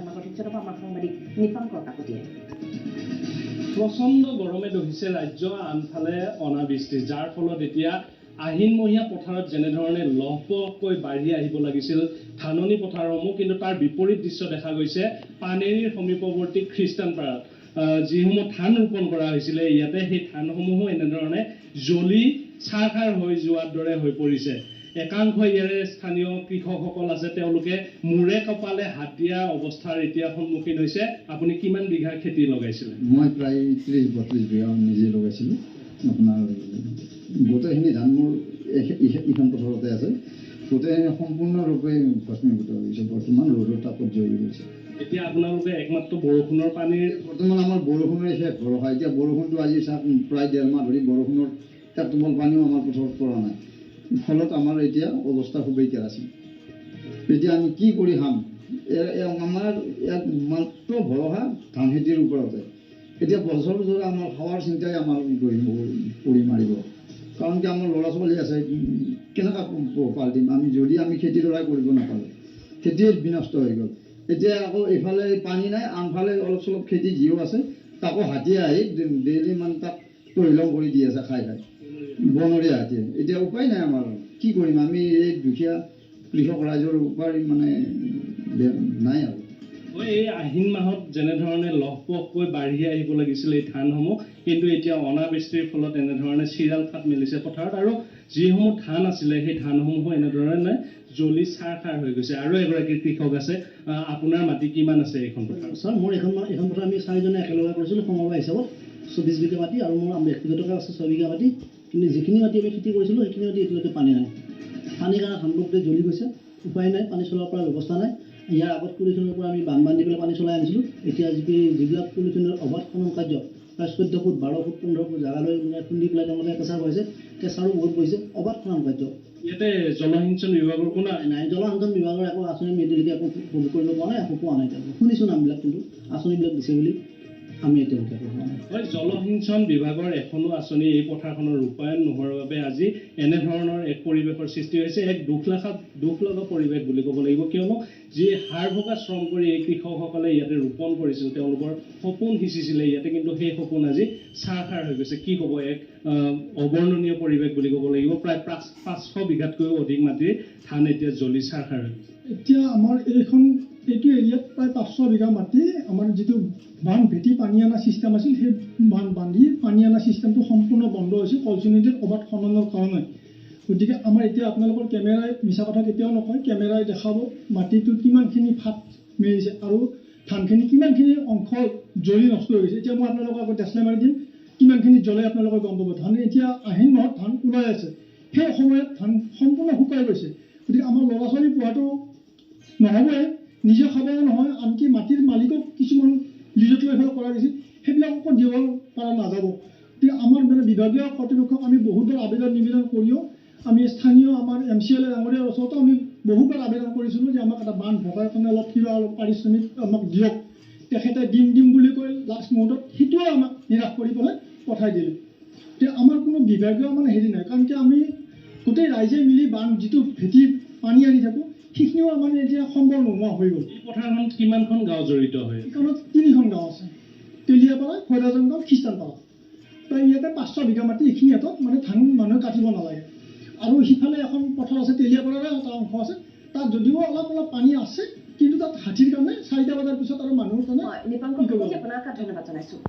আমাৰ সঠিক আমাৰ সাংবাদিক নিপাংকৰ কাকতিয়ে। প্ৰচণ্ড গৰমে দহিছে ৰাজ্য, আনফালে অনাবৃষ্টি, যাৰ ফলত এতিয়া আহিনমহীয়া পথাৰত যেনেধৰণে লহপহকৈ বাঢ়ি আহিব লাগিছিল ধাননি পথাৰসমূহ, কিন্তু তাৰ বিপৰীত দৃশ্য দেখা গৈছে পানেৰীৰ সমীপৱৰ্তী খ্ৰীষ্টানপাৰাত। যিসমূহ ধান ৰোপণ কৰা হৈছিলে ইয়াতে, সেই ধানসমূহো এনেধৰণে জ্বলি ছাৰখাৰ হৈ যোৱাৰ দৰে হৈ পৰিছে। একাংশ ইয়াৰে স্থানীয় কৃষকসকল আছে, তেওঁলোকে মূৰে কপালে হাত দিয়া অৱস্থাৰ এতিয়া সন্মুখীন হৈছে। আপুনি কিমান বিঘা খেতি লগাইছিলে? মই প্ৰায় 30-32 বিঘা নিজে লগাইছিলোঁ। আপোনাৰ গোটেইখিনি ধান মোৰ ইখন পথাৰতে আছে। গোটেইখিনি সম্পূৰ্ণৰূপে ভস্মীভূত হৈ গৈছে। বৰ্তমান ৰ'দৰ তাপত জ্বলি গৈছে। এতিয়া আপোনালোকে একমাত্ৰ বৰষুণৰ পানীৰ, বৰ্তমান আমাৰ বৰষুণৰ শেষ ভৰসা। এতিয়া বৰষুণটো আজি প্ৰায় 1.5 মাহ ধৰি বৰষুণৰ এক টোপাল পানীও আমাৰ পথাৰত পৰা নাই। ফলত আমাৰ এতিয়া অৱস্থা খুবেই কেৰাচিন। এতিয়া আমি কি কৰি খাম? আমাৰ একমাত্ৰ ভৰসা ধান খেতিৰ ওপৰতে। এতিয়া বছৰজোৰা আমাৰ খাৱাৰ চিন্তাই আমাৰ কৰি মাৰিব। কাৰণ কি আমাৰ ল'ৰা ছোৱালী আছে, কেনেকৈ পোহপাল দিম আমি যদি আমি খেতিডৰা কৰিব নাপালোঁ? খেতিয়ে বিনষ্ট হৈ গ'ল। এতিয়া আকৌ এইফালে পানী নাই, আনফালে অলপ চলপ খেতি যিও আছে তাকো হাতীয়ে আহি ডেইলি মানে তাক তহিলং কৰি দি আছে খাই খাই, বনৰীয়া হাতীয়ে। এতিয়া উপায় নাই আমাৰ, কি কৰিম আমি? এই দুখীয়া কৃষক ৰাইজৰ উপায় মানে নাই আৰু। এই আহিন মাহত যেনেধৰণে লহপহকৈ বাঢ়ি আহিব লাগিছিল এই ধানসমূহ, কিন্তু এতিয়া অনাবৃষ্টিৰ ফলত এনেধৰণে চিৰাল ফাট মেলিছে পথাৰত, আৰু যিসমূহ ধান আছিলে সেই ধানসমূহো এনেধৰণে জ্বলি ছাৰখাৰ হৈ গৈছে। আৰু এগৰাকী কৃষক আছে, আপোনাৰ মাটি কিমান আছে এইখন পথাৰ? ছাৰ, মোৰ এইখন পথাৰ আমি 4জনে একেলগে কৰিছিলোঁ সমবায় হিচাপত। 24 বিঘা মাটি, আৰু মোৰ ব্যক্তিগত আছে 6 বিঘা মাটি। কিন্তু যিখিনি মাটি আমি খেতি কৰিছিলোঁ সেইখিনি মাটি এতিয়ালৈকে পানী নাই। পানীৰ কাৰণে ধানবোৰ গোটেই জ্বলি গৈছে। উপায় নাই, পানী চলাব পৰা ব্যৱস্থা নাই। ইয়াৰ আগত পলিথিনৰ পৰা আমি বান্ধি পেলাই পানী চলাই আনিছিলোঁ। এতিয়া যিবিলাক পলিথিনৰ অবাধ খনন কাৰ্য, প্ৰায় 14 ফুট, 12 ফুট, 15 ফুট জাগালৈ খুন্দি পেলাই তেওঁলোকে কেঁচাৰ বহিছে, কেঁচাৰো বহুত বহিছে, অবাধ খনন কাৰ্য। ইয়াতে জলসিঞ্চন বিভাগৰ কোনো নাই, জলসিঞ্চন বিভাগৰ একো আঁচনি এতিয়ালৈকে একো উপভোগ কৰিব পৰা নাই, একো পোৱা নাই। শুনিছোঁ নামবিলাক, কিন্তু আঁচনিবিলাক দিছে বুলি আমি এতিয়ালৈকে একো পোৱা নাই। হয়, জলসিঞ্চন বিভাগৰ এখনো আঁচনি এই পথাৰখনৰ ৰূপায়ণ নোহোৱাৰ বাবে আজি এনেধৰণৰ এক পৰিৱেশৰ সৃষ্টি হৈছে। এক দুখ লগা পৰিৱেশ বুলি ক'ব লাগিব, কিয়নো যি হাৰ ভগা শ্ৰম কৰি এই কৃষকসকলে ইয়াতে ৰোপণ কৰিছিল, তেওঁলোকৰ সপোন সিঁচিছিলে ইয়াতে, কিন্তু সেই সপোন আজি ছাৰখাৰ হৈ গৈছে। কি ক'ব? এক অবৰ্ণনীয় পৰিৱেশ বুলি ক'ব লাগিব। প্ৰায় 500 বিঘাতকৈও অধিক মাটিৰ ধান এতিয়া জ্বলি ছাৰখাৰ হৈ গৈছে। এতিয়া আমাৰ এইটো এৰিয়াত প্ৰায় 500 বিঘা মাটি আমাৰ যিটো বান্ধ ভেটি পানী অনা ছিষ্টেম আছিল, সেই বান্ধি পানী অনা ছিষ্টেমটো সম্পূৰ্ণ বন্ধ হৈছে কলচনীটিৰ অবাধ খননৰ কাৰণে। গতিকে আমাৰ এতিয়া আপোনালোকৰ কেমেৰাই মিছা কথা কেতিয়াও নকয়, কেমেৰাই দেখাব মাটিটো কিমানখিনি ফাট মেলিছে আৰু ধানখিনি কিমানখিনি অংশ জ্বলি নষ্ট হৈ গৈছে। এতিয়া মই আপোনালোকক আকৌ দেচলাই মাৰি দিম, কিমানখিনি জ্বলে আপোনালোকে গম পাব। ধান এতিয়া আহিন মাহত ধান ওলাই আছে, সেই সময়ত ধান সম্পূৰ্ণ শুকাই গৈছে। গতিকে আমাৰ ল'ৰা ছোৱালী পোহাটো নহ'বই, নিজে খাবও নহয়, আনকি মাটিৰ মালিকক কিছুমান লিজত লৈ পেলাই কৰা গৈছিল, সেইবিলাককো দিব পৰা নাযাব। গতিকে আমাৰ মানে বিভাগীয় কৰ্তৃপক্ষক আমি বহুতবাৰ আবেদন নিবেদন কৰিও, আমি স্থানীয় আমাৰ MCLA ডাঙৰীয়াৰ ওচৰতো আমি বহুবাৰ আবেদন কৰিছিলোঁ যে আমাক এটা বান্ধ ভটাৰ কাৰণে অলপ কিবা অলপ পাৰিশ্ৰমিক আমাক দিয়ক। তেখেতে দিম বুলি কৈ লাষ্ট মুহূৰ্তত সেইটোও আমাক নিৰাশ কৰি পেলাই পঠাই দিলে। এতিয়া আমাৰ কোনো বিভাগীয় মানে হেৰি নাই, কাৰণ কি আমি গোটেই ৰাইজে মিলি বান্ধ যিটো ভেটি পানী আনি থাকোঁ, সেইখিনিও আমাৰ এতিয়া সম্ভৱ নোহোৱা হৈ গ'ল। এই পথাৰখনত কিমানখন গাঁও জড়িত হয়? এইখনত 3খন গাঁও আছে, তেলিয়াপাৰা, খৈৰাজান গাঁও, খ্ৰীষ্টানপাৰা। প্ৰায় ইয়াতে 500 বিঘা মাটি, এইখিনি হাতত মানে ধান মানুহে কাটিব নালাগে। আৰু সিফালে এখন পথাৰ আছে, তেলিয়াপাৰাৰে এটা অংশ আছে, তাত যদিও অলপ পানী আছে, কিন্তু তাত হাতীৰ কাৰণে 4টা বজাৰ পিছত আৰু মানুহৰ কাৰণে। নিপাংকৰ কাকতি, আপোনাক ধন্যবাদ জনাইছোঁ।